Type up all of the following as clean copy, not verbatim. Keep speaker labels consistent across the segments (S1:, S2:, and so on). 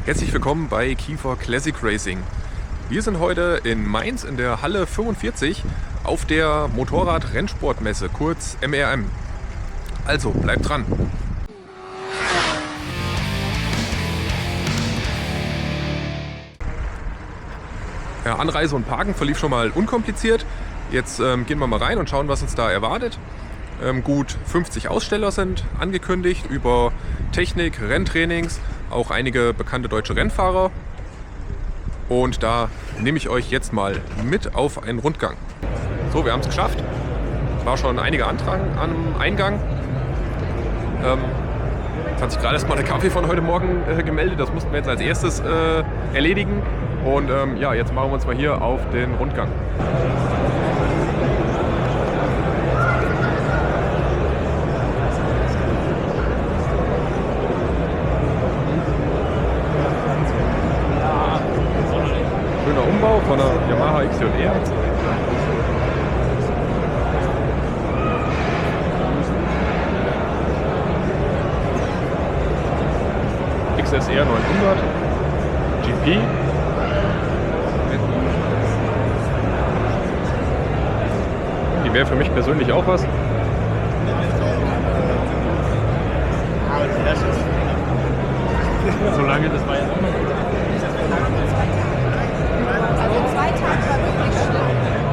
S1: Herzlich willkommen bei Kiefer Classic Racing. Wir sind heute in Mainz in der Halle 45 auf der Motorrad-Rennsportmesse, kurz MRM. Also bleibt dran! Ja, Anreise und Parken verlief schon mal unkompliziert. Jetzt gehen wir mal rein und schauen, was uns da erwartet. Gut 50 Aussteller sind angekündigt über Technik, Renntrainings, auch einige bekannte deutsche Rennfahrer. Und da nehme ich euch jetzt mal mit auf einen Rundgang. So, wir haben es geschafft. Es war schon einiger Antrag am Eingang. Jetzt hat sich gerade erst mal der Kaffee von heute Morgen gemeldet. Das mussten wir jetzt als erstes erledigen. Und ja, jetzt machen wir uns mal hier auf den Rundgang. Schöner Umbau von der Yamaha XJR. XSR 900 GP. Die wäre für mich persönlich auch was.
S2: Solange das war ja auch noch.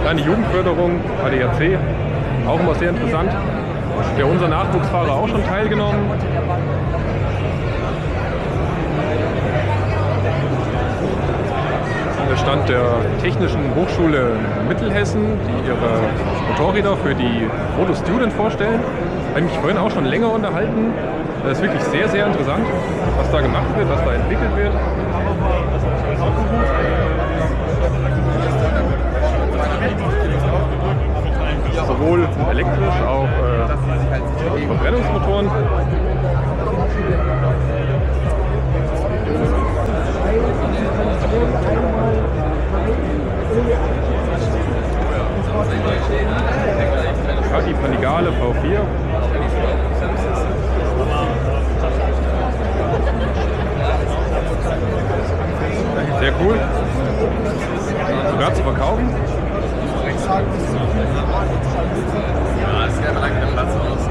S1: Dann die Jugendförderung, ADAC, auch immer sehr interessant. Für unser Nachwuchsfahrer auch schon teilgenommen. Der Stand der Technischen Hochschule Mittelhessen, die ihre Motorräder für die Moto Student vorstellen. Habe ich mich vorhin auch schon länger unterhalten. Das ist wirklich sehr, sehr interessant, was da gemacht wird, was da entwickelt wird. Sowohl elektrisch, auch Verbrennungsmotoren. Die Panigale V4. Sehr cool. Sogar zu verkaufen.
S2: Ja, es sieht einfach lange der Platz aus.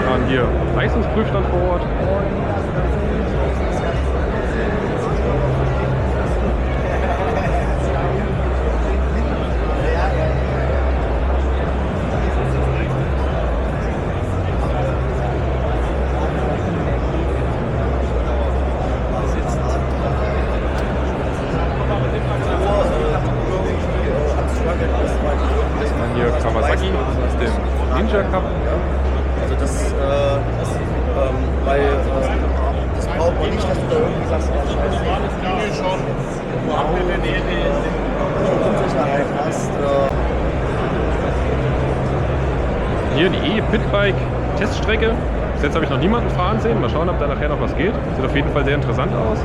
S1: Dann hier Leistungsprüfstand vor Ort. Dann hier Kawasaki aus dem Ninja Cup.
S3: Also das braucht man nicht, dass du da irgendwie sagst, oh Scheiße, Unsicherheit hast.
S1: Hier die E-Pitbike Teststrecke. Bis jetzt habe ich noch niemanden fahren sehen. Mal schauen, ob da nachher noch was geht. Sieht auf jeden Fall sehr interessant aus.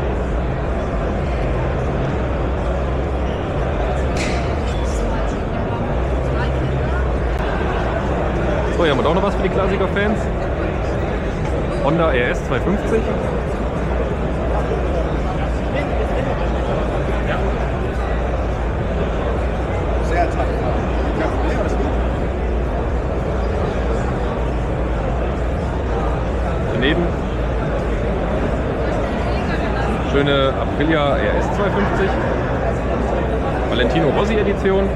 S1: So, hier haben wir auch noch was für die Klassiker-Fans. Honda RS 250.
S3: Sehr toll.
S1: Daneben schöne Aprilia RS 250. Valentino Rossi Edition.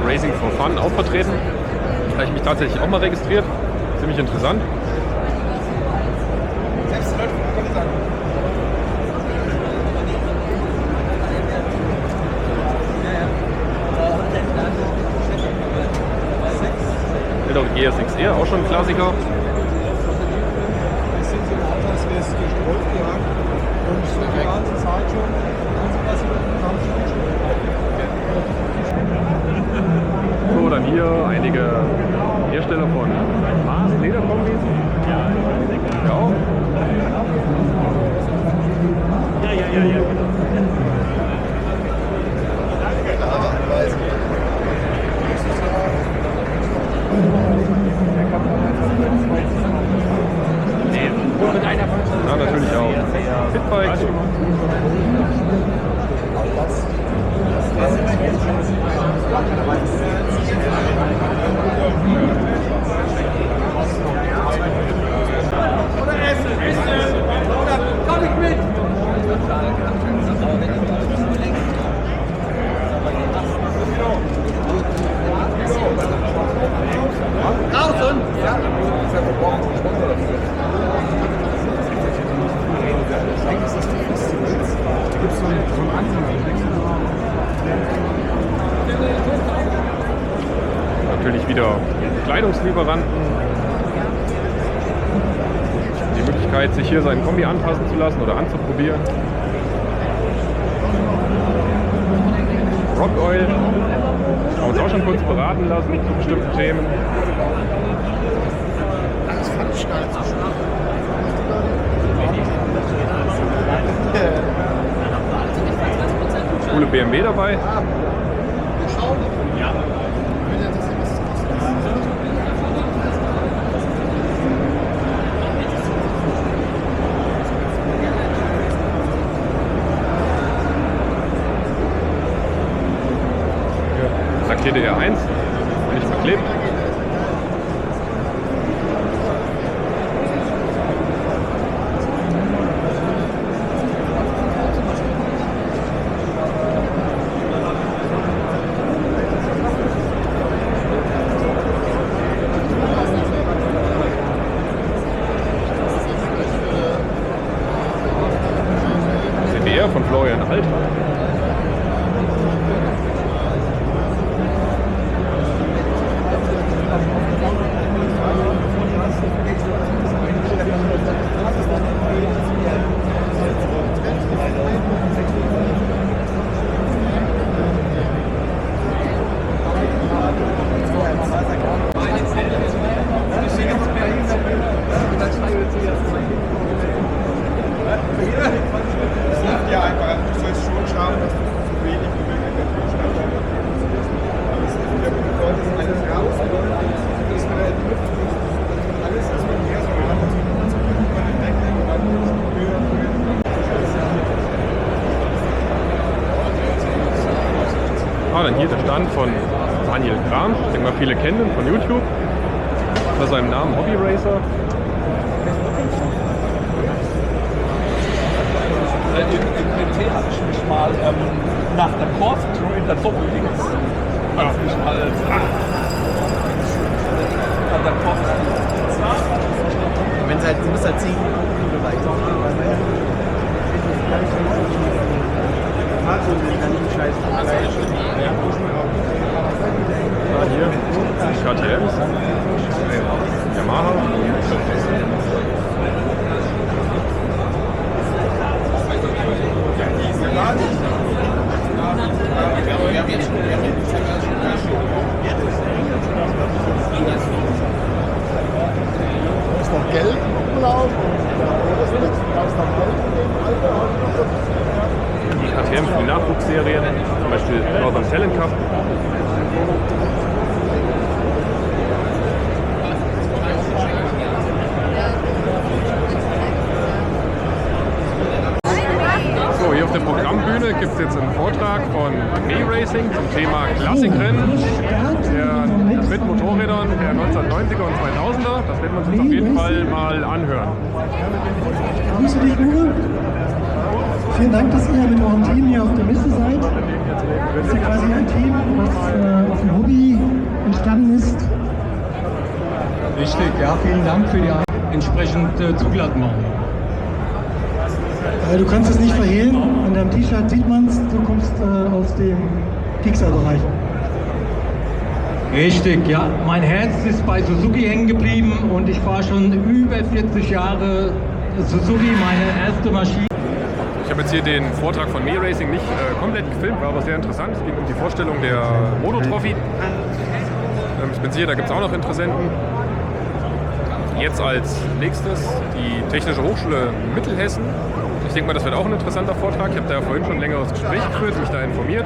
S1: Racing for Fun auch vertreten. Da habe ich mich tatsächlich auch mal registriert. Ziemlich interessant. Mit auch GSX-R, auch schon ein Klassiker.
S4: Und so die ganze Zeit schon, was sie
S1: Ja, natürlich auch. Pitbike. Natürlich wieder Kleidungslieferanten. Die Möglichkeit, sich hier seinen Kombi anpassen zu lassen oder anzuprobieren. Rock Oil. Haben uns auch schon kurz beraten lassen zu bestimmten Themen.
S3: Das fand ich gar nicht so schön.
S1: Coole BMW dabei.
S3: Wir schauen. Ja.
S1: DDR1, nicht verklebt. CBR von Florian Alt.
S4: Ja, einfach, du sollst schon schauen, dass du so wenig wie möglich natürlich stattfindest. Der Punkt ist alles raus, aber das war halt nur alles, was man hier so hat, also man entdeckt und dann höher.
S1: Dann hier der Stand von Daniel Kram, ich denke mal viele kennen ihn von YouTube, unter seinem Namen Hobby Racer.
S5: Im PT habe ich mich mal nach der Cross-Tour in der Doppellinks an der Cross-Tour.
S3: Wenn es halt, du musst halt 10 Minuten weiter.
S1: Hier die KTMs, Yamaha.
S3: Ist noch Geld umlaufen?
S1: Die KTM für die Nachwuchsserien, zum Beispiel Northern Talent Cup. So, hier auf der Programmbühne gibt es jetzt einen Vortrag von Me-Racing zum Thema Klassikrennen mit Motorrädern der 1990er und 2000er. Das werden wir uns jetzt auf jeden Fall mal anhören.
S6: Grüße dich, Uwe. Vielen Dank, dass ihr mit eurem Team hier auf der Messe seid. Das ist ja quasi ein Team, was aus dem Hobby entstanden ist.
S7: Richtig, ja, vielen Dank für die entsprechend Zugelassung.
S6: Du kannst es nicht verhehlen, an deinem T-Shirt sieht man es, du kommst aus dem Pixar-Bereich.
S7: Richtig, ja. Mein Herz ist bei Suzuki hängen geblieben und ich fahre schon über 40 Jahre Suzuki, meine erste Maschine.
S1: Ich habe jetzt hier den Vortrag von Me-Racing nicht komplett gefilmt, war aber sehr interessant. Es ging um die Vorstellung der Moto-Trophy. Ich bin sicher, da gibt es auch noch Interessenten. Jetzt als nächstes die Technische Hochschule Mittelhessen. Ich denke mal, das wird auch ein interessanter Vortrag. Ich habe da ja vorhin schon ein längeres Gespräch geführt, mich da informiert,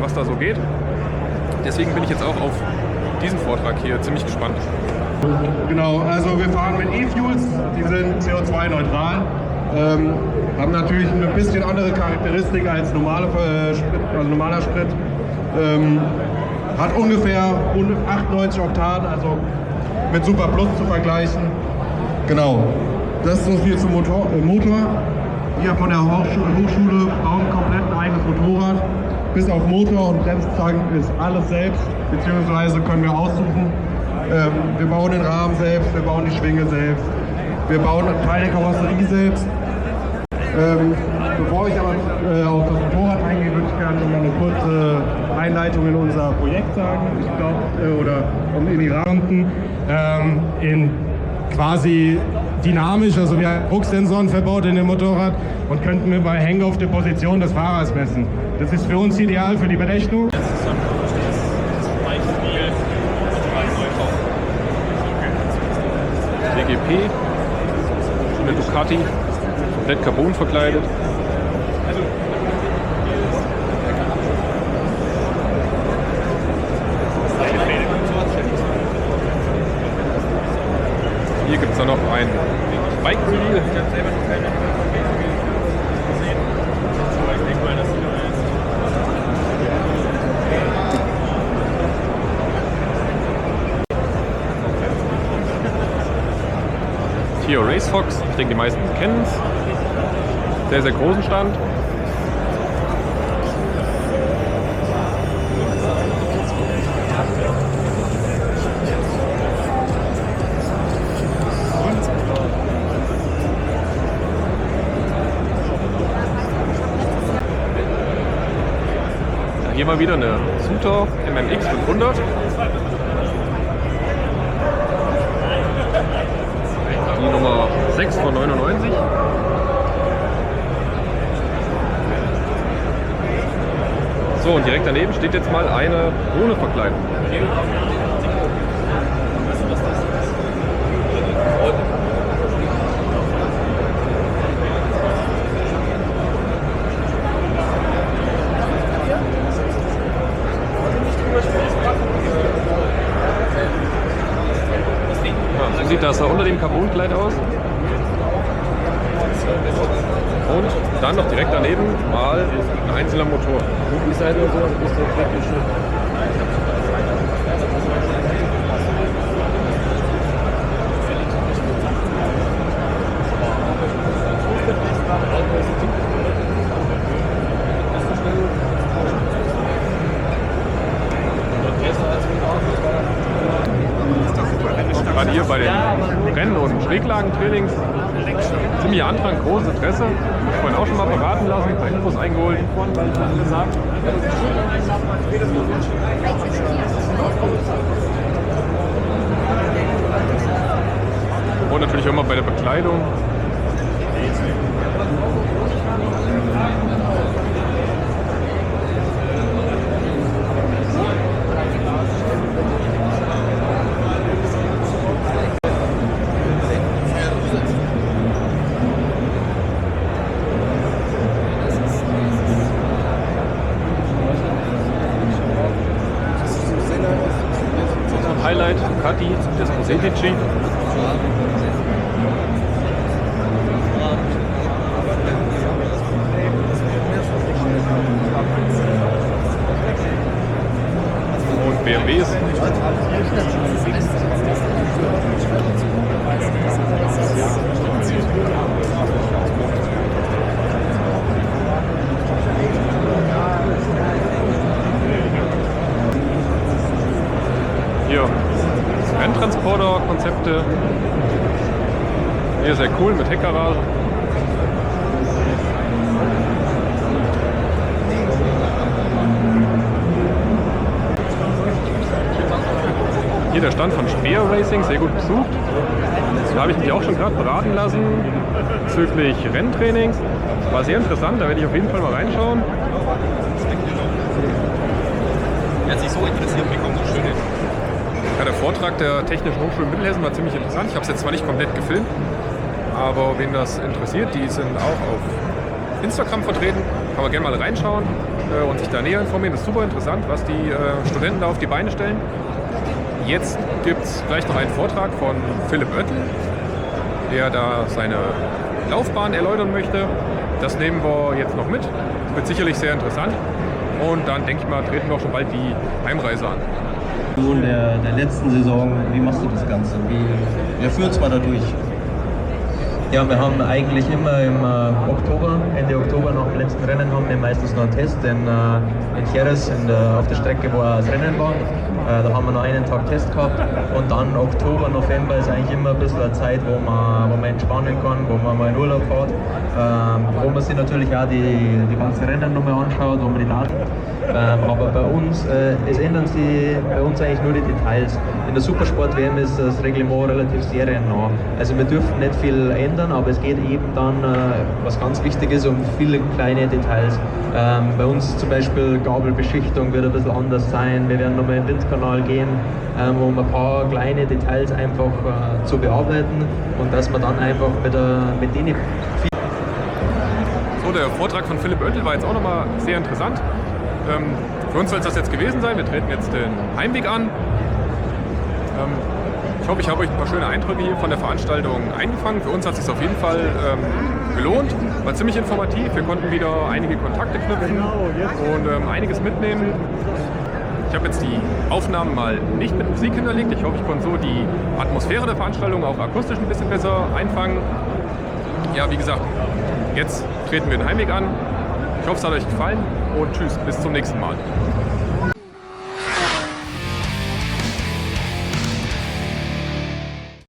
S1: was da so geht. Deswegen bin ich jetzt auch auf diesen Vortrag hier ziemlich gespannt.
S8: Genau, also wir fahren mit E-Fuels, die sind CO2-neutral, haben natürlich ein bisschen andere Charakteristik als normaler Sprit, hat ungefähr 98 Oktan, also mit Super Plus zu vergleichen. Genau, das ist so viel zum Motor. Wir von der Hochschule bauen komplett ein eigenes Motorrad. Bis auf Motor und Bremszangen ist alles selbst, beziehungsweise können wir aussuchen. Wir bauen den Rahmen selbst, wir bauen die Schwinge selbst, wir bauen einen Teil der Karosserie selbst. Bevor ich aber auf das Motorrad eingehe, würde ich gerne noch eine kurze Einleitung in unser Projekt sagen. Ich glaube, oder in die Rampen, in quasi dynamisch, also wir haben Drucksensoren verbaut in dem Motorrad und könnten wir bei Hangoff die Position des Fahrers messen. Das ist für uns ideal für die Berechnung.
S1: DGP, eine Ducati, komplett Carbon verkleidet. Hier gibt es dann noch ein Bike Reveal. Hier Race Fox, ich denke die meisten kennen es. Sehr, sehr großen Stand. Hier mal wieder eine Suter MMX 500. Die Nummer 6 von 99. So, und direkt daneben steht jetzt mal eine ohne Verkleidung. Ja, so sieht das da unter dem Carbonkleid aus. Und dann noch direkt daneben mal ein einzelner Motor. Die Seite so ist das wirklich schön. Gerade hier bei den Rennen- und Schräglagentrainings ziemlich Anfang, großes Interesse. Ich habe vorhin auch schon mal beraten lassen, ein paar Infos eingeholt. Und natürlich immer bei der Bekleidung. Highlight, Ducati, Desposetici. Und BMWs. Hier Renntransporter-Konzepte. Hier sehr cool mit Heckgarage. Hier der Stand von Speer Racing, sehr gut besucht. Da habe ich mich auch schon gerade beraten lassen bezüglich Renntrainings. War sehr interessant, da werde ich auf jeden Fall mal reinschauen.
S2: Wer hat sich so interessiert, bekommt so schöne.
S1: Ja, der Vortrag der Technischen Hochschule Mittelhessen war ziemlich interessant. Ich habe es jetzt zwar nicht komplett gefilmt, aber wen das interessiert, die sind auch auf Instagram vertreten. Kann man gerne mal reinschauen und sich da näher informieren. Das ist super interessant, was die Studenten da auf die Beine stellen. Jetzt gibt es gleich noch einen Vortrag von Philipp Oettel, der da seine Laufbahn erläutern möchte. Das nehmen wir jetzt noch mit. Das wird sicherlich sehr interessant. Und dann denke ich mal, treten wir auch schon bald die Heimreise an.
S3: In der letzten Saison, wie machst du das Ganze? Wie führt's mal da durch?
S9: Ja, wir haben eigentlich immer im Ende Oktober nach dem letzten Rennen haben wir meistens noch einen Test in Jerez auf der Strecke, wo das Rennen war. Da haben wir noch einen Tag Test gehabt und dann Oktober, November ist eigentlich immer ein bisschen eine Zeit, wo man entspannen kann, wo man mal in Urlaub fährt, wo man sich natürlich auch die ganzen Rennen nochmal anschaut, wo man die Daten. Aber bei uns, es ändern sich bei uns eigentlich nur die Details. In der Supersport-WM ist das Reglement relativ seriennah. Also wir dürfen nicht viel ändern, aber es geht eben dann, was ganz wichtig ist, um viele kleine Details. Bei uns zum Beispiel Gabelbeschichtung wird ein bisschen anders sein. Wir werden nochmal in den Windkanal gehen, um ein paar kleine Details einfach zu bearbeiten und dass man dann einfach mit denen
S1: So, der Vortrag von Philipp Oettel war jetzt auch nochmal sehr interessant. Für uns soll es das jetzt gewesen sein. Wir treten jetzt den Heimweg an. Ich hoffe, ich habe euch ein paar schöne Eindrücke hier von der Veranstaltung eingefangen. Für uns hat es sich auf jeden Fall gelohnt. War ziemlich informativ. Wir konnten wieder einige Kontakte knüpfen und einiges mitnehmen. Ich habe jetzt die Aufnahmen mal nicht mit Musik hinterlegt. Ich hoffe, ich konnte so die Atmosphäre der Veranstaltung auch akustisch ein bisschen besser einfangen. Ja, wie gesagt, jetzt treten wir den Heimweg an. Ich hoffe, es hat euch gefallen und tschüss, bis zum nächsten Mal.